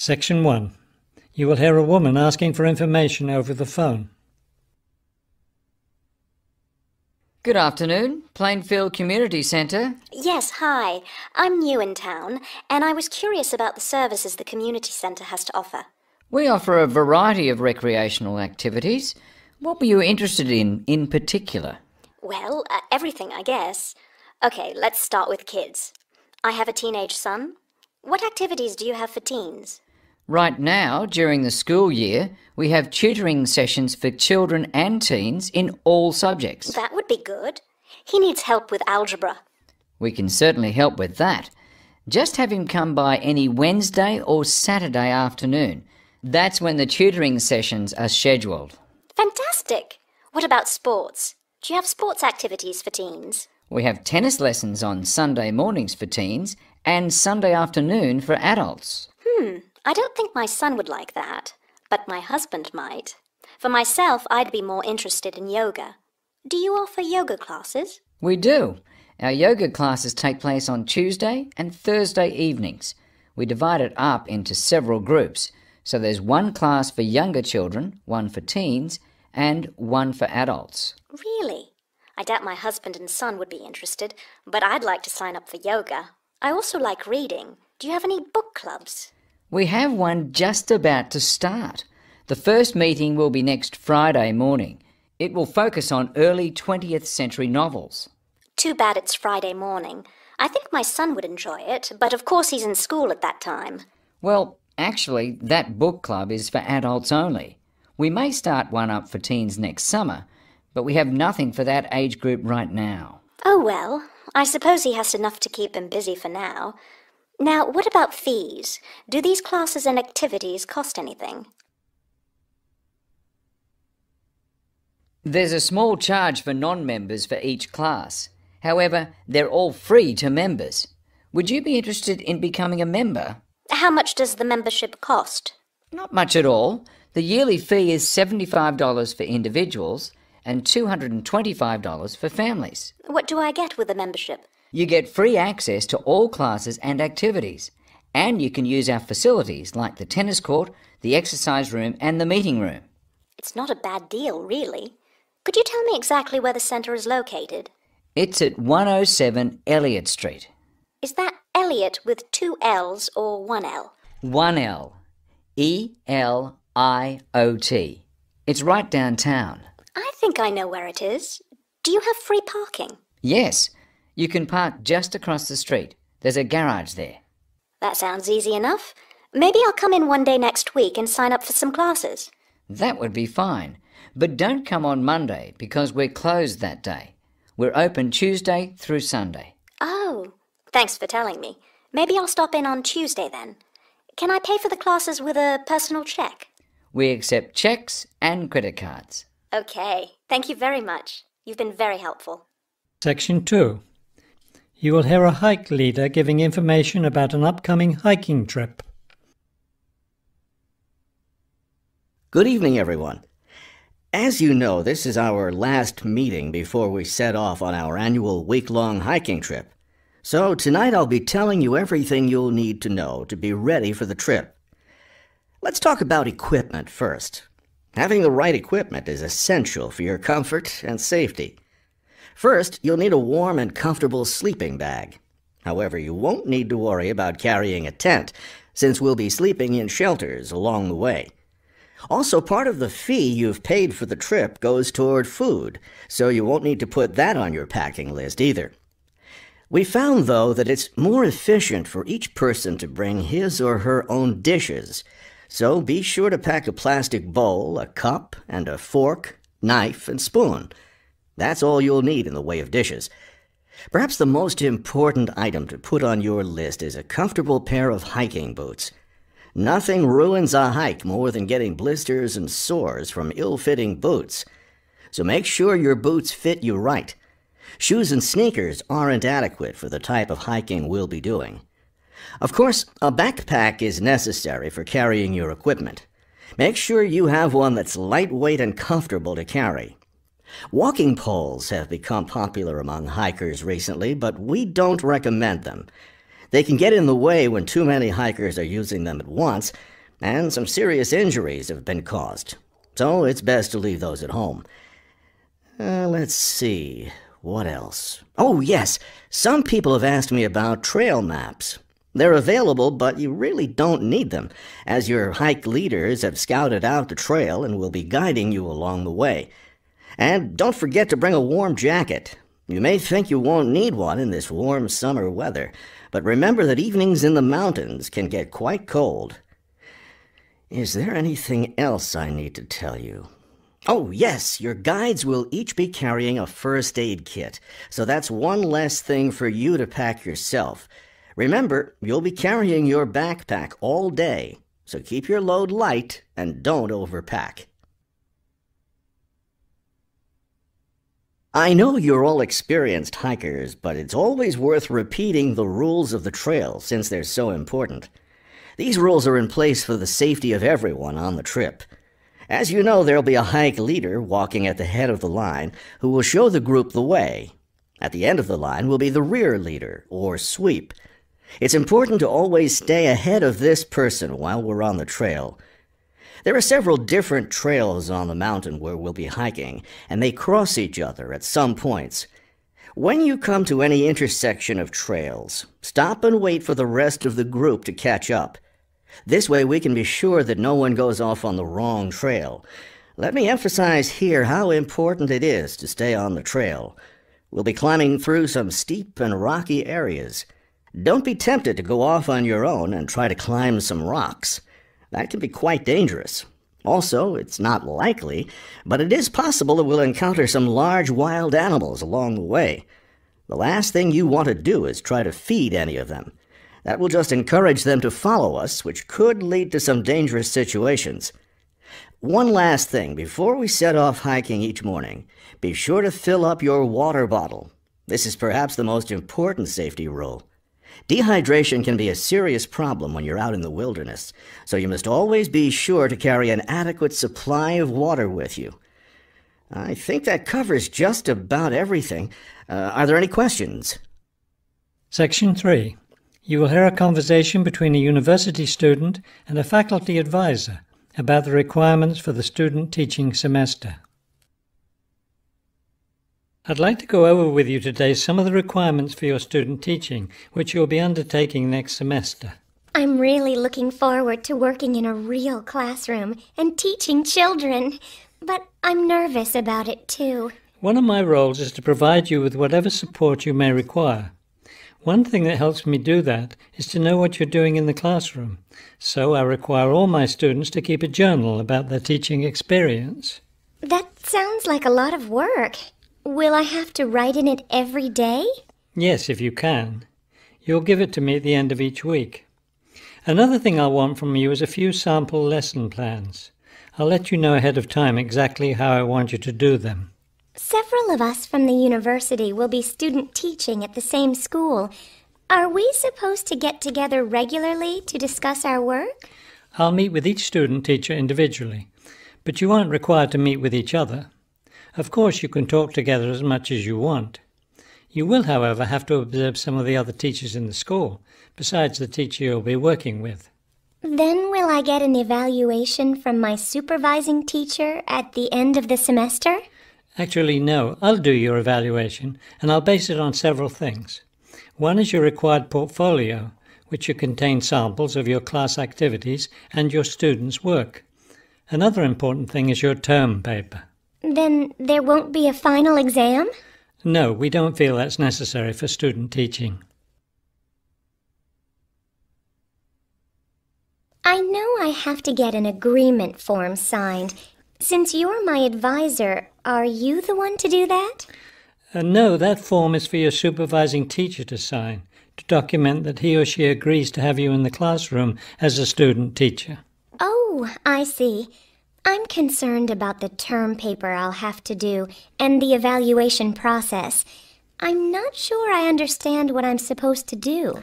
Section 1. You will hear a woman asking for information over the phone. Good afternoon, Plainfield Community Centre. Yes, hi. I'm new in town, and I was curious about the services the community centre has to offer. We offer a variety of recreational activities. What were you interested in particular? Well, everything, I guess. Okay, let's start with kids. I have a teenage son. What activities do you have for teens? Right now, during the school year, we have tutoring sessions for children and teens in all subjects. That would be good. He needs help with algebra. We can certainly help with that. Just have him come by any Wednesday or Saturday afternoon. That's when the tutoring sessions are scheduled. Fantastic! What about sports? Do you have sports activities for teens? We have tennis lessons on Sunday mornings for teens and Sunday afternoon for adults. I don't think my son would like that, but my husband might. For myself, I'd be more interested in yoga. Do you offer yoga classes? We do. Our yoga classes take place on Tuesday and Thursday evenings. We divide it up into several groups. So there's one class for younger children, one for teens, and one for adults. Really? I doubt my husband and son would be interested, but I'd like to sign up for yoga. I also like reading. Do you have any book clubs? We have one just about to start. The first meeting will be next Friday morning. It will focus on early 20th century novels. Too bad it's Friday morning. I think my son would enjoy it, but of course he's in school at that time. Well, actually, that book club is for adults only. We may start one up for teens next summer, but we have nothing for that age group right now. Oh well, I suppose he has enough to keep him busy for now. Now, what about fees? Do these classes and activities cost anything? There's a small charge for non-members for each class. However, they're all free to members. Would you be interested in becoming a member? How much does the membership cost? Not much at all. The yearly fee is $75 for individuals and $225 for families. What do I get with the membership? You get free access to all classes and activities, and you can use our facilities like the tennis court, the exercise room and the meeting room. It's not a bad deal, really. Could you tell me exactly where the centre is located? It's at 107 Elliott Street. Is that Elliott with 2 L's or 1 L? 1 L. E-L-I-O-T. It's right downtown. I think I know where it is. Do you have free parking? Yes. You can park just across the street. There's a garage there. That sounds easy enough. Maybe I'll come in one day next week and sign up for some classes. That would be fine. But don't come on Monday because we're closed that day. We're open Tuesday through Sunday. Oh, thanks for telling me. Maybe I'll stop in on Tuesday then. Can I pay for the classes with a personal cheque? We accept cheques and credit cards. Okay, thank you very much. You've been very helpful. Section 2. You will hear a hike leader giving information about an upcoming hiking trip. Good evening, everyone. As you know, this is our last meeting before we set off on our annual week-long hiking trip. So tonight I'll be telling you everything you'll need to know to be ready for the trip. Let's talk about equipment first. Having the right equipment is essential for your comfort and safety. First, you'll need a warm and comfortable sleeping bag. However, you won't need to worry about carrying a tent, since we'll be sleeping in shelters along the way. Also, part of the fee you've paid for the trip goes toward food, so you won't need to put that on your packing list either. We found, though, that it's more efficient for each person to bring his or her own dishes, so be sure to pack a plastic bowl, a cup, and a fork, knife, and spoon. That's all you'll need in the way of dishes. Perhaps the most important item to put on your list is a comfortable pair of hiking boots. Nothing ruins a hike more than getting blisters and sores from ill-fitting boots. So make sure your boots fit you right. Shoes and sneakers aren't adequate for the type of hiking we'll be doing. Of course, a backpack is necessary for carrying your equipment. Make sure you have one that's lightweight and comfortable to carry. Walking poles have become popular among hikers recently, but we don't recommend them. They can get in the way when too many hikers are using them at once, and some serious injuries have been caused. So it's best to leave those at home. Let's see, what else? Oh, yes, some people have asked me about trail maps. They're available, but you really don't need them, as your hike leaders have scouted out the trail and will be guiding you along the way. And don't forget to bring a warm jacket. You may think you won't need one in this warm summer weather, but remember that evenings in the mountains can get quite cold. Is there anything else I need to tell you? Oh, yes, your guides will each be carrying a first aid kit, so that's one less thing for you to pack yourself. Remember, you'll be carrying your backpack all day, so keep your load light and don't overpack. I know you're all experienced hikers, but it's always worth repeating the rules of the trail since they're so important. These rules are in place for the safety of everyone on the trip. As you know, there'll be a hike leader walking at the head of the line who will show the group the way. At the end of the line will be the rear leader, or sweep. It's important to always stay ahead of this person while we're on the trail. There are several different trails on the mountain where we'll be hiking, and they cross each other at some points. When you come to any intersection of trails, stop and wait for the rest of the group to catch up. This way we can be sure that no one goes off on the wrong trail. Let me emphasize here how important it is to stay on the trail. We'll be climbing through some steep and rocky areas. Don't be tempted to go off on your own and try to climb some rocks. That can be quite dangerous. Also, it's not likely, but it is possible that we'll encounter some large wild animals along the way. The last thing you want to do is try to feed any of them. That will just encourage them to follow us, which could lead to some dangerous situations. One last thing, before we set off hiking each morning, be sure to fill up your water bottle. This is perhaps the most important safety rule. Dehydration can be a serious problem when you're out in the wilderness, so you must always be sure to carry an adequate supply of water with you. I think that covers just about everything. Are there any questions? Section 3. You will hear a conversation between a university student and a faculty advisor about the requirements for the student teaching semester. I'd like to go over with you today some of the requirements for your student teaching, which you'll be undertaking next semester. I'm really looking forward to working in a real classroom and teaching children, but I'm nervous about it too. One of my roles is to provide you with whatever support you may require. One thing that helps me do that is to know what you're doing in the classroom, so I require all my students to keep a journal about their teaching experience. That sounds like a lot of work. Will I have to write in it every day? Yes, if you can. You'll give it to me at the end of each week. Another thing I'll want from you is a few sample lesson plans. I'll let you know ahead of time exactly how I want you to do them. Several of us from the university will be student teaching at the same school. Are we supposed to get together regularly to discuss our work? I'll meet with each student teacher individually, but you aren't required to meet with each other. Of course, you can talk together as much as you want. You will, however, have to observe some of the other teachers in the school, besides the teacher you'll be working with. Then will I get an evaluation from my supervising teacher at the end of the semester? Actually, no. I'll do your evaluation, and I'll base it on several things. One is your required portfolio, which will contain samples of your class activities and your students' work. Another important thing is your term paper. Then there won't be a final exam? No, we don't feel that's necessary for student teaching. I know I have to get an agreement form signed. Since you're my advisor, are you the one to do that? No, that form is for your supervising teacher to sign, to document that he or she agrees to have you in the classroom as a student teacher. Oh, I see. I'm concerned about the term paper I'll have to do and the evaluation process. I'm not sure I understand what I'm supposed to do.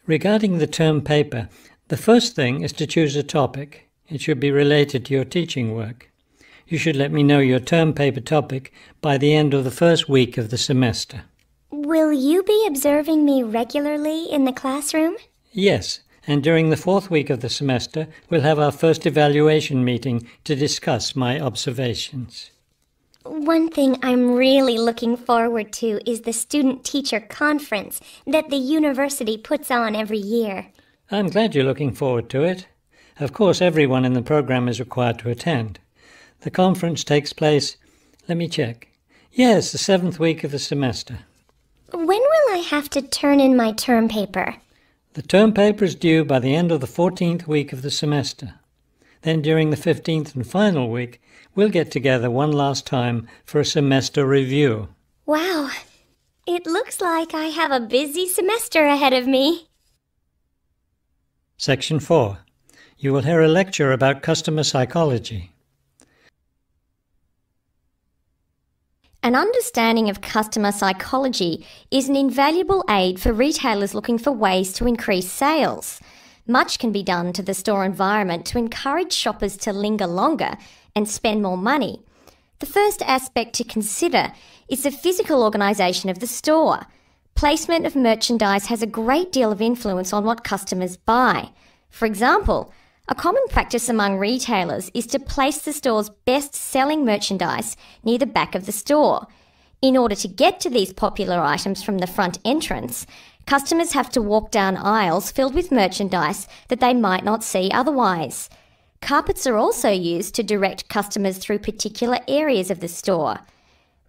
Regarding the term paper, the first thing is to choose a topic. It should be related to your teaching work. You should let me know your term paper topic by the end of the first week of the semester. Will you be observing me regularly in the classroom? Yes, and during the 4th week of the semester we'll have our first evaluation meeting to discuss my observations. One thing I'm really looking forward to is the student-teacher conference that the university puts on every year. I'm glad you're looking forward to it. Of course, everyone in the program is required to attend. The conference takes place, let me check. Yes, the 7th week of the semester. When will I have to turn in my term paper? The term paper is due by the end of the 14th week of the semester. Then during the 15th and final week, we'll get together one last time for a semester review. Wow, it looks like I have a busy semester ahead of me. Section 4. You will hear a lecture about customer psychology. An understanding of customer psychology is an invaluable aid for retailers looking for ways to increase sales. Much can be done to the store environment to encourage shoppers to linger longer and spend more money. The first aspect to consider is the physical organisation of the store. Placement of merchandise has a great deal of influence on what customers buy. For example, a common practice among retailers is to place the store's best-selling merchandise near the back of the store. In order to get to these popular items from the front entrance, customers have to walk down aisles filled with merchandise that they might not see otherwise. Carpets are also used to direct customers through particular areas of the store.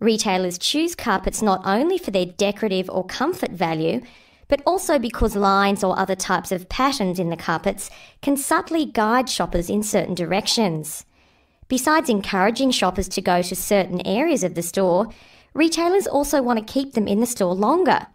Retailers choose carpets not only for their decorative or comfort value, but also because lines or other types of patterns in the carpets can subtly guide shoppers in certain directions. Besides encouraging shoppers to go to certain areas of the store, retailers also want to keep them in the store longer.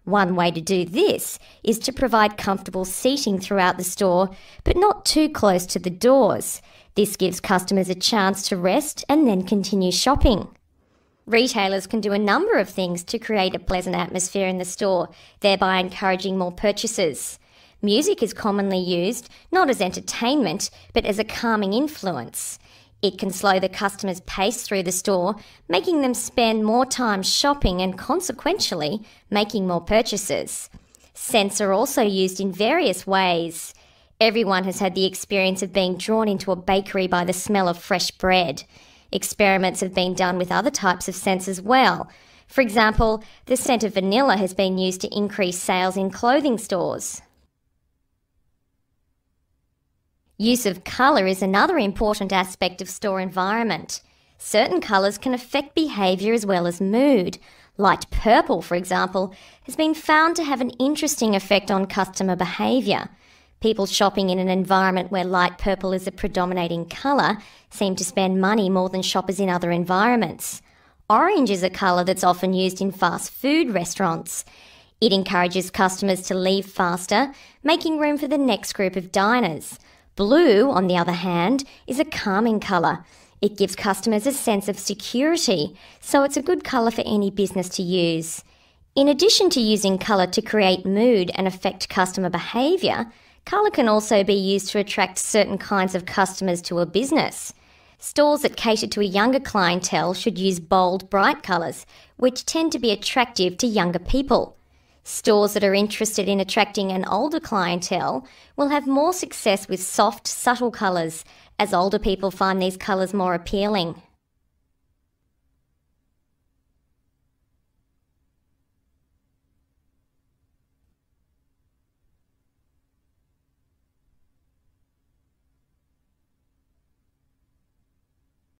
One way to do this is to provide comfortable seating throughout the store, but not too close to the doors. This gives customers a chance to rest and then continue shopping. Retailers can do a number of things to create a pleasant atmosphere in the store, thereby encouraging more purchases. Music is commonly used, not as entertainment, but as a calming influence. It can slow the customer's pace through the store, making them spend more time shopping and consequentially making more purchases. Scents are also used in various ways. Everyone has had the experience of being drawn into a bakery by the smell of fresh bread. Experiments have been done with other types of scents as well. For example, the scent of vanilla has been used to increase sales in clothing stores. Use of colour is another important aspect of store environment. Certain colours can affect behaviour as well as mood. Light purple, for example, has been found to have an interesting effect on customer behaviour. People shopping in an environment where light purple is a predominating colour seem to spend money more than shoppers in other environments. Orange is a colour that's often used in fast food restaurants. It encourages customers to leave faster, making room for the next group of diners. Blue, on the other hand, is a calming colour. It gives customers a sense of security, so it's a good colour for any business to use. In addition to using colour to create mood and affect customer behaviour, colour can also be used to attract certain kinds of customers to a business. Stores that cater to a younger clientele should use bold, bright colours, which tend to be attractive to younger people. Stores that are interested in attracting an older clientele will have more success with soft, subtle colours, as older people find these colours more appealing.